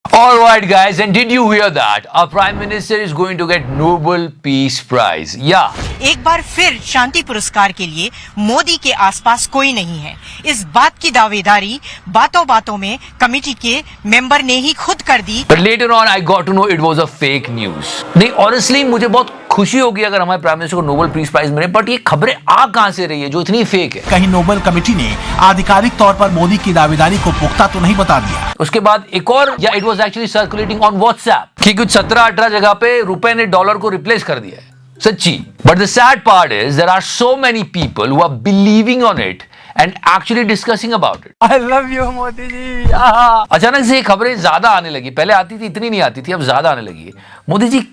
All right, guys, and did you hear that? Our Prime Minister is going to get Nobel Peace Prize. Yeah. एक बार फिर शांति पुरस्कार के लिए मोदी के आसपास कोई नहीं है। इस बात की दावेदारी बातों बातों में कमेटी के मेंबर ने ही खुद कर दी। But later on, I got to know it was a fake news. नहीं, honestly, मुझे बहुत खुशी होगी अगर हमारे प्राइम मिनिस्टर को नोबेल पीस प्राइज मिले, बट ये खबरें आ कहां से रही है जो इतनी फेक है? कहीं नोबेल कमेटी ने आधिकारिक तौर पर मोदी की दावेदारी को पुख्ता तो नहीं बता दिया। उसके बाद एक और, या it was actually circulating on WhatsApp कि कुछ 17-18 जगह पे रुपए ने डॉलर को रिप्लेस कर दिया है। सच्ची। But the sad part is there are so many people who are believing on it and actually discussing about it. I love you Modi ji. अचानक से ये खबरें ज्यादा आने लगी, पहले आती थी इतनी नहीं आती थी, अब ज्यादा आने लगी है। मोदी जी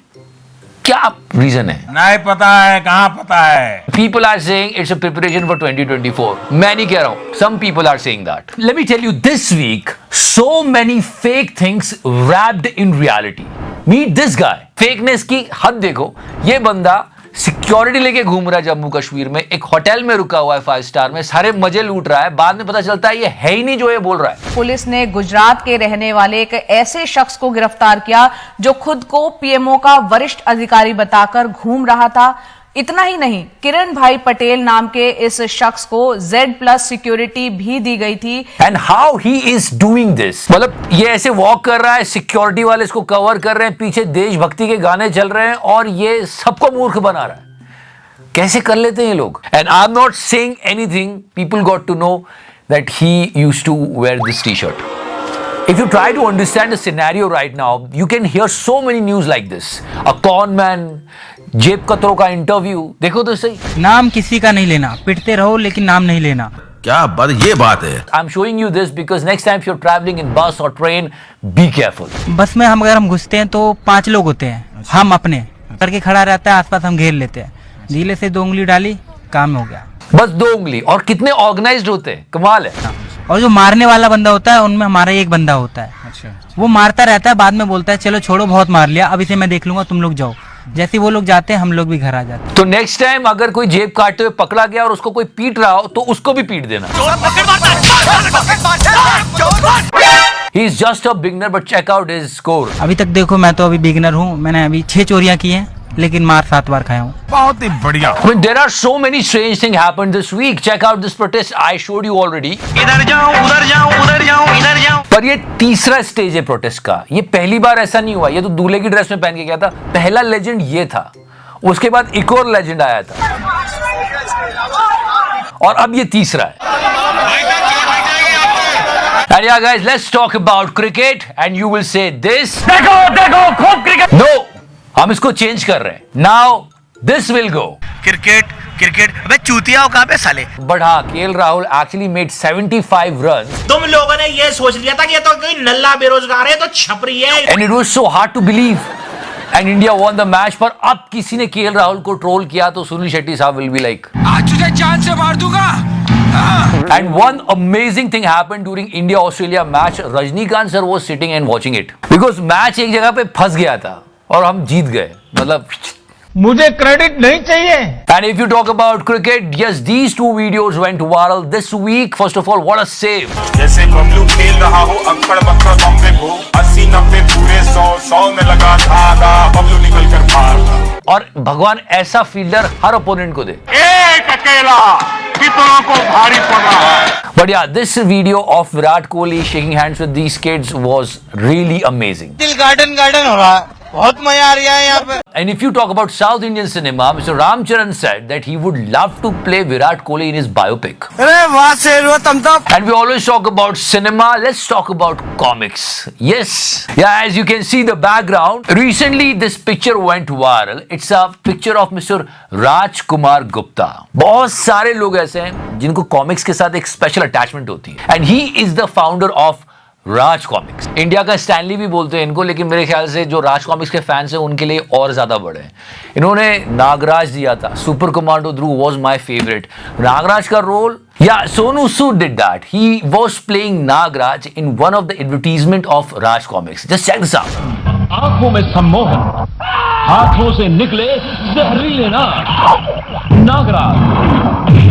क्या रीजन है? नहीं पता है, कहां पता है। People are saying it's a preparation for 2024. मैं नहीं कह रहा हूं, some people are saying that. Let me tell you, this week so many fake things wrapped in reality. Meet this guy. Fakeness की हद देखो। ये बंदा सिक्योरिटी लेके घूम रहा है जम्मू कश्मीर में, एक होटल में रुका हुआ है 5 स्टार में, सारे मजे लूट रहा है। बाद में पता चलता है ये है ही नहीं जो ये बोल रहा है। पुलिस ने गुजरात के रहने वाले एक ऐसे शख्स को गिरफ्तार किया जो खुद को पीएमओ का वरिष्ठ अधिकारी बताकर घूम रहा था। इतना ही नहीं, किरण भाई पटेल नाम के इस शख्स को Z+ सिक्योरिटी भी दी गई थी। And how he is doing this, मतलब ये ऐसे वॉक कर रहा है, सिक्योरिटी वाले इसको कवर कर रहे हैं, पीछे देशभक्ति के गाने चल रहे हैं और ये सबको मूर्ख बना रहा है। कैसे कर लेते हैं ये लोग? And I am not saying anything, people got to know that he used to wear this T-shirt. If you try to understand the scenario right now, you can hear so many news like this. A con man, जेब कतरों का interview, देखो तो सही। नाम किसी का नहीं लेना, पिटते रहो लेकिन नाम नहीं लेना। क्या बात, ये बात है। I'm showing you this because next time if you're traveling in bus or train, be careful. बस में अगर हम घुसते हैं तो 5 लोग होते हैं, हम अपने करके खड़ा रहता है, आसपास हम घेर लेते हैं, धीरे से 2 उंगली डाली, काम हो गया। बस 2 उंगली, और कितने ऑर्गेनाइज्ड होते हैं, कमाल है। और जो मारने वाला बंदा होता है उनमें हमारा एक बंदा होता है। अच्छा। वो मारता रहता है, बाद में बोलता है चलो छोड़ो, बहुत मार लिया, अब इसे मैं देख लूंगा, तुम लोग जाओ। जैसे वो लोग जाते हैं हम लोग भी घर आ जाते हैं। तो नेक्स्ट टाइम अगर कोई जेब काटते हुए पकड़ा गया और उसको कोई पीट रहा हो तो उसको भी पीट देना। He is just a beginner, but check out his score. अभी तक देखो, मैं तो अभी बिगिनर हूँ, मैंने अभी 6 चोरियां की हैं, लेकिन मार 7 बार खाया हूँ। बहुत ही बढ़िया। I mean, there are so many strange things happened this week. Check out this protest I showed you already. इधर जाओ, उधर जाओ, उधर जाओ, इधर जाओ। पर ये तीसरा स्टेज है प्रोटेस्ट का। ये पहली बार ऐसा नहीं हुआ, ये तो दूल्हे की ड्रेस में पहन के गया था। पहला लेजेंड ये था, उसके बाद एक और लेजेंड आया था, और अब ये तीसरा है। And yeah, guys, let's talk about cricket, and you will say this. देखो, खूब क्रिकेट। No, हम इसको चेंज कर रहे हैं। Now, this will go. Cricket, अबे चूतिया हो कहाँ पे साले। But हाँ, KL Rahul actually made 75 runs. तुम लोगों ने ये सोच लिया था कि ये तो कोई नल्ला बेरोजगार है, तो छपरी है। And it was so hard to believe. And India won the match. पर अब किसी ने KL Rahul को ट्रोल किया तो सुनील शेट्टी साहब will be like, आज तुझे जान से मार दूंगा। And one amazing thing happened during India-Australia match. Rajnikant sir was sitting and watching it because match एक जगह पे फंस गया था और हम जीत गए, मतलब मुझे क्रेडिट नहीं चाहिए। And if you talk about cricket, yes, these 2 videos went viral this week. First of all, what a save! जैसे बबलू खेल रहा हो अक्कड़ बक्कड़ बम्बे भू, 80-90 पूरे 100 में लगा धागा, बबलू निकल कर भागा। और भगवान ऐसा फील्डर हर ओपोनेंट को दे। एक अकेला कितनों को भारी पड़ रहा है। But yeah, this video of Virat Kohli shaking hands with these kids was really amazing. दिल गार्डन हो रहा है, बहुत मजा आ रहा है यहाँ पे। And if you talk about South Indian cinema, Mr. Ram Charan said that he would love to play Virat Kohli in his biopic. अरे वाह शेर तुम तो। And we always talk about cinema. Let's talk about comics. Yes. Yeah, as you can see the background. Recently, this picture went viral. It's a picture of Mr. Rajkumar Gupta. बहुत सारे लोग ऐसे हैं जिनको कॉमिक्स के साथ एक special attachment होती है. And he is the founder of Raj comics. India का स्टैनली भी बोलते हैं इनको, लेकिन मेरे ख्याल से जो राज कॉमिक्स के फैंस हैं उनके लिए और ज्यादा बड़े हैं. इन्होंने नागराज दिया था. Super commando Dhruv was my favourite. Nagraj का रोल, yeah Sonu Sood did that. He was playing Nagraj in one of the advertisement of Raj comics. Just check this out. आंखों में सम्मोहन, हाथों से निकले जहरीले नाग, नागराज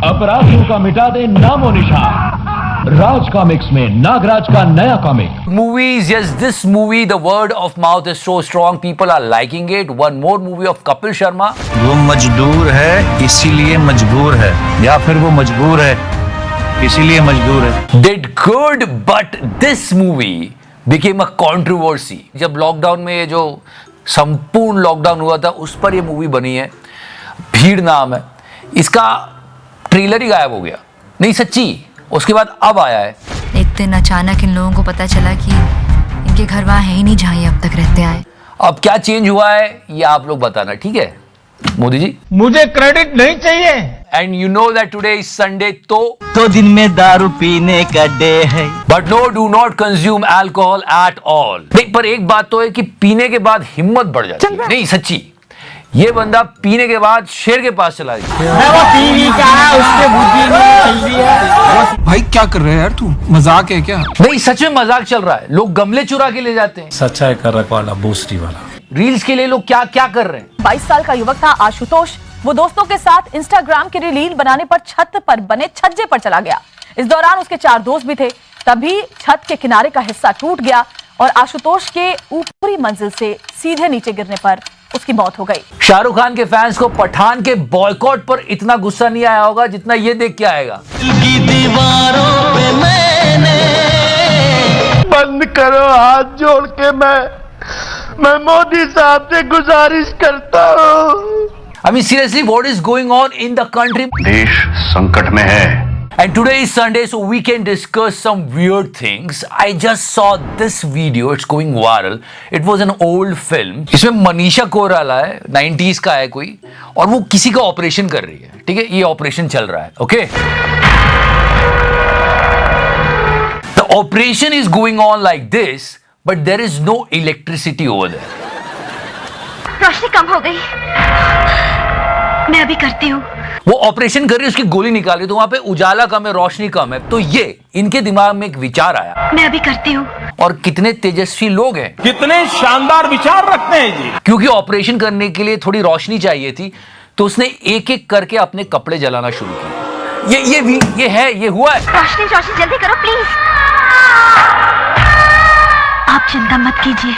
अपराधियों का मिटा दे नामो निशान. राज कॉमिक्स में नागराज का नया comic. Movies, yes, this movie, the word of mouth is so strong. People are liking it. One more movie of Kapil Sharma. वो मजदूर है इसीलिए मजबूर है, या फिर वो मजबूर है इसीलिए मजदूर है। Did good, but this movie became a controversy. जब लॉकडाउन में ये जो संपूर्ण लॉकडाउन हुआ था उस पर ये मूवी बनी है, भीड़ नाम है। इसका ट्रेलर ही गायब हो गया। नहीं सच्ची, उसके बाद अब आया है। एक दिन अचानक इन लोगों को पता चला कि इनके घर वहाँ है ही नहीं जहाँ ये अब तक रहते आए। अब क्या चेंज हुआ है ये आप लोग बताना, ठीक है मोदी जी? मुझे क्रेडिट नहीं चाहिए। And you know that today is Sunday, तो दिन में दारू पीने का डे है। But no, do not consume alcohol at all. नहीं, पर एक बात तो है कि पीने के बाद हिम्मत बढ़ जाती है। नहीं सच्ची, ये बंदा पीने के बाद शेर के पास चला गया। भाई क्या कर रहे हैं यार, तू मजाक है क्या? नहीं सच में मजाक चल रहा है। लोग गमले चुरा के ले जाते हैं। सच्चा है कर वाला बोस्टी वाला। रील्स के लिए लोग क्या क्या कर रहे हैं। 22 साल का युवक था आशुतोष। वो दोस्तों के साथ इंस्टाग्राम के लिए रील बनाने पर छत पर बने छज्जे पर चला गया। इस दौरान उसके 4 दोस्त भी थे। तभी छत के किनारे का हिस्सा टूट गया और आशुतोष के ऊपरी मंजिल से सीधे नीचे गिरने पर उसकी मौत हो गई। शाहरुख खान के फैंस को पठान के बॉयकॉट पर इतना गुस्सा नहीं आया होगा जितना ये देख के आएगा। दीवारों पे मैंने बंद करो हाथ जोड़ के, मैं मोदी साहब से गुजारिश करता हूँ। I mean seriously, what is going on in the country? देश संकट में है। And today is Sunday, so we can discuss some weird things. I just saw this video. It's going viral. It was an old film. इसमें मनीषा कोइराला है, 90s का है कोई, और वो किसी का ऑपरेशन कर रही है। ठीक है, ये ऑपरेशन चल रहा है। Okay, The operation is going on like this, but there is no electricity over there. रोशनी कम हो गई, मैं अभी करती हूँ। वो ऑपरेशन कर रही है, उसकी गोली निकाली तो वहां पे उजाला कम है, रोशनी कम है। तो ये इनके दिमाग में एक विचार आया, मैं अभी करती हूँ। और कितने तेजस्वी लोग हैं, कितने शानदार विचार रखते हैं जी। क्योंकि ऑपरेशन करने के लिए थोड़ी रोशनी चाहिए थी, तो उसने एक एक करके अपने कपड़े जलाना शुरू किया। ये हुआ है। रोशनी जल्दी करो प्लीज। आप चिंता मत कीजिए,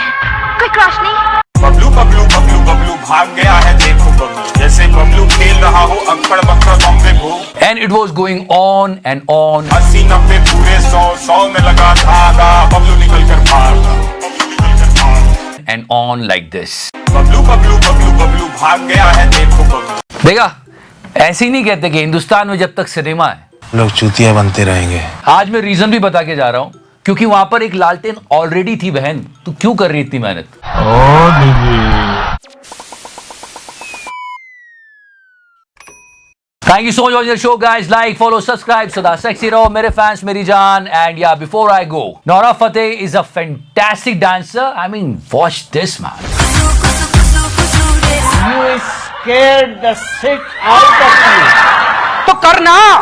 क्विक रोशनी। बबलू बबलू बबलू बबलू भाग गया है, देखो बबलू जैसे बबलू खेल रहा हो अक्कड़ बक्कड़ बम्बे भू। And it was going on and on. 80 90 पूरे 100 में लगा धागा, बबलू निकल कर भागा। And on like this. Bablu Bablu Bablu Bablu भाग गया है, देखो बबलू। देखा, ऐसे ही नहीं कहते कि हिंदुस्तान में जब तक सिनेमा है लोग चूतिया बनते रहेंगे। आज मैं रीजन भी बता के जा रहा हूं, क्योंकि वहां पर एक लालटेन ऑलरेडी थी। बहन, तू क्यों कर रही इतनी मेहनत? Thank you so much for watching the show, guys. Like, follow, subscribe. सदा sexy रहो मेरे fans, मेरी जान. And yeah, before I go, Nora Fateh is a fantastic dancer. I mean, watch this, man. You scared the shit out of me. तो करना